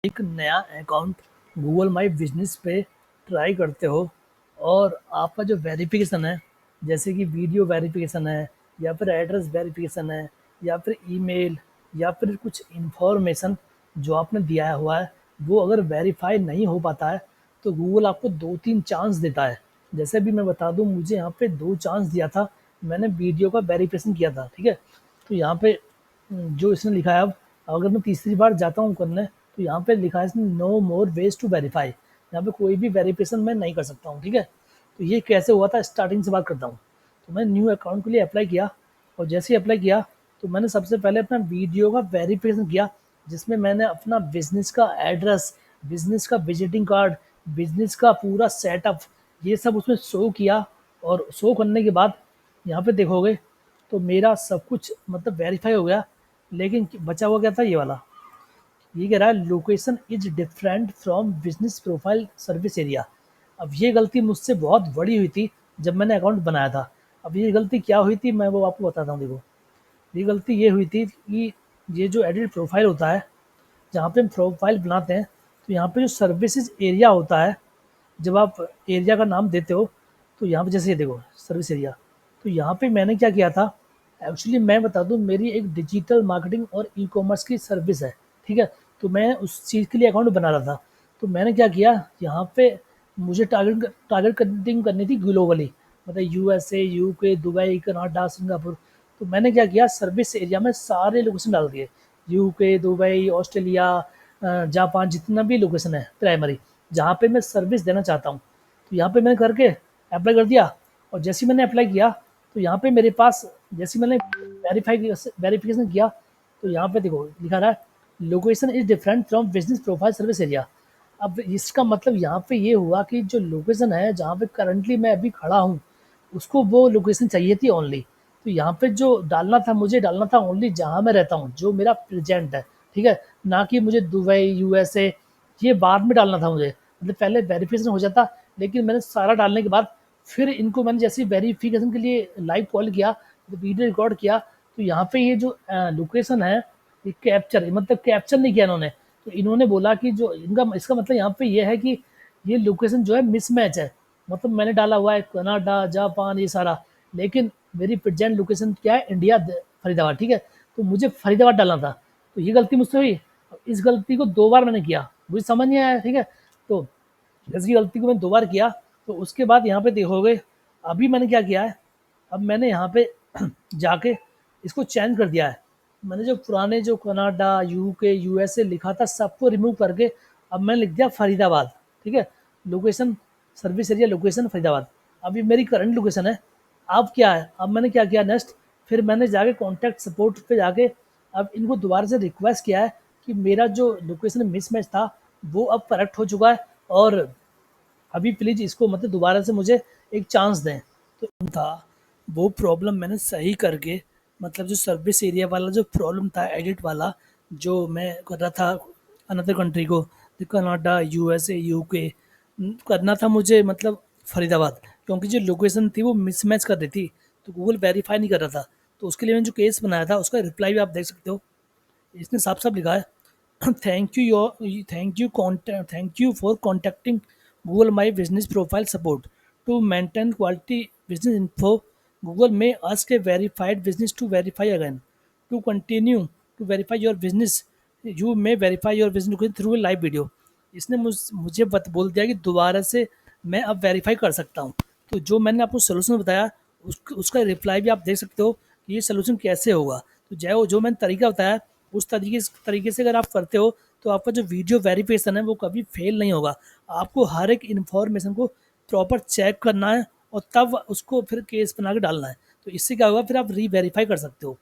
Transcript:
एक नया account Google My business पे ट्राई करते हो और आपका जो वेरिफिकेशन है, जैसे कि वीडियो वेरिफिकेशन है या फिर एड्रेस वेरिफिकेशन है या फिर ईमेल या फिर कुछ इंफॉर्मेशन जो आपने दिया हुआ है, वो अगर वेरीफाई नहीं हो पाता है तो गूगल आपको 2-3 चांस देता है। जैसे भी मैं बता दूं, मुझे यहाँ पे 2 चांस दिया था। मैंने वीडियो का वेरिफिकेशन किया था, ठीक है। तो यहाँ पे जो इसने लिखा है, अब अगर मैं तीसरी बार जाता हूँ करने, तो यहाँ पे लिखा है इसने no more ways to verify. यहाँ पे कोई भी वेरिफिकेशन मैं नहीं कर सकता हूँ, ठीक है। तो ये कैसे हुआ था, स्टार्टिंग से बात करता हूँ। तो मैंने न्यू अकाउंट के लिए अप्लाई किया, और जैसे ही अप्लाई किया तो मैंने सबसे पहले अपना वीडियो का वेरिफिकेशन किया, जिसमें मैंने अपना बिजनेस का एड्रेस, बिजनेस का विजिटिंग कार्ड, बिजनेस का पूरा सेटअप, ये सब उसमें शो किया। और शो करने के बाद यहाँ पे देखोगे तो मेरा सब कुछ मतलब वेरीफाई हो गया। लेकिन बचा हुआ क्या था, ये वाला। ये कह रहा है location is different from business profile service area. अब ये गलती मुझसे बहुत बड़ी हुई थी जब मैंने अकाउंट बनाया था। अब ये गलती क्या हुई थी, मैं वो आपको बताता हूँ। देखो, ये गलती ये हुई थी कि ये जो एडिट प्रोफाइल होता है, जहाँ पे हम प्रोफाइल बनाते हैं, तो यहाँ पे जो सर्विसेज एरिया होता है, जब आप एरिया का नाम देते हो, तो यहाँ पे जैसे ये देखो सर्विस एरिया, तो यहाँ पे मैंने क्या किया था, एक्चुअली मैं बता दूँ, मेरी एक डिजिटल मार्केटिंग और ई कॉमर्स की सर्विस है, ठीक है। तो मैं उस चीज़ के लिए अकाउंट बना रहा था। तो मैंने क्या किया, यहाँ पे मुझे टारगेट कटिंग करनी थी ग्लोबली, मतलब USA, UK, Dubai, Canada, Singapore. तो मैंने क्या किया, सर्विस एरिया में सारे लोकेशन डाल दिए, यूके, दुबई, ऑस्ट्रेलिया, जापान, जितना भी लोकेशन है प्राइमरी, जहाँ पे मैं सर्विस देना चाहता हूँ। तो यहाँ पे मैंने करके अप्लाई कर दिया। और जैसे ही मैंने अप्लाई किया, तो यहाँ पे मेरे पास, जैसे मैंने वेरिफिकेशन किया, तो यहाँ पे देखो लिखा रहा है location is different from business profile service area. अब इसका मतलब यहाँ पे ये हुआ कि जो लोकेशन है जहाँ पे करंटली मैं अभी खड़ा हूँ, उसको वो लोकेशन चाहिए थी ओनली। तो यहाँ पे जो डालना था, मुझे डालना था ओनली जहाँ मैं रहता हूँ, जो मेरा प्रेजेंट है, ठीक है। ना कि मुझे दुबई, यूएसए, ये बाद में डालना था मुझे। मतलब पहले वेरिफिकेशन हो जाता, लेकिन मैंने सारा डालने के बाद फिर इनको मैंने जैसे वेरिफिकेशन के लिए लाइव कॉल किया, तो वीडियो रिकॉर्ड किया, तो यहाँ पे ये जो लोकेशन है, ये कैप्चर, मतलब कैप्चर नहीं किया इन्होंने। तो इन्होंने बोला कि जो इनका, इसका मतलब यहाँ पे ये है कि ये लोकेशन जो है मिसमैच है। मतलब मैंने डाला हुआ है कनाडा, जापान, ये सारा, लेकिन मेरी प्रेजेंट लोकेशन क्या है, इंडिया, फरीदाबाद, ठीक है। तो मुझे फरीदाबाद डालना था। तो ये गलती मुझसे हुई। इस गलती को 2 बार मैंने किया, मुझे समझ नहीं आया, ठीक है। तो जैसी गलती को मैंने 2 बार किया, तो उसके बाद यहाँ पे देखोगे, अभी मैंने क्या किया है, अब मैंने यहाँ पे जाके इसको चेंज कर दिया है। मैंने जो पुराने जो कनाडा, यूके, यूएसए लिखा था, सबको रिमूव करके अब मैंने लिख दिया फरीदाबाद, ठीक है। Location, service area location Faridabad. अभी मेरी करंट लोकेशन है। अब क्या है, अब मैंने क्या किया नेक्स्ट, फिर मैंने जाके कॉन्टैक्ट सपोर्ट पे जाके अब इनको दोबारा से रिक्वेस्ट किया है कि मेरा जो लोकेशन मिसमैच था, वो अब करेक्ट हो चुका है, और अभी प्लीज़ इसको मतलब दोबारा से मुझे एक चांस दें। तो था, वो प्रॉब्लम मैंने सही करके, मतलब जो सर्विस एरिया वाला जो प्रॉब्लम था, एडिट वाला, जो मैं कर रहा था अनदर कंट्री को, कनाडा, यूएसए, यूके, करना था मुझे, मतलब फरीदाबाद, क्योंकि जो लोकेशन थी वो मिसमैच कर रही थी, तो गूगल वेरीफाई नहीं कर रहा था। तो उसके लिए मैंने जो केस बनाया था, उसका रिप्लाई भी आप देख सकते हो। इसने साफ साफ लिखा है thank you for contacting Google My Business profile support to maintain quality business info. Google में ask a verified business to verify again to continue to verify your business. You may verify your business through a live video. इसने मुझे बोल दिया कि दोबारा से मैं अब वेरीफाई कर सकता हूँ। तो जो मैंने आपको सोल्यूशन बताया, उसका रिप्लाई भी आप देख सकते हो कि ये सोल्यूशन कैसे होगा। तो जो मैंने तरीका बताया, उस तरीके से अगर आप करते हो, तो आपका जो वीडियो वेरिफिकेशन है वो कभी फेल नहीं होगा। आपको हर एक इन्फॉर्मेशन को प्रॉपर चेक करना है, और तब उसको फिर केस बना के डालना है। तो इससे क्या होगा, फिर आप री वेरीफाई कर सकते हो।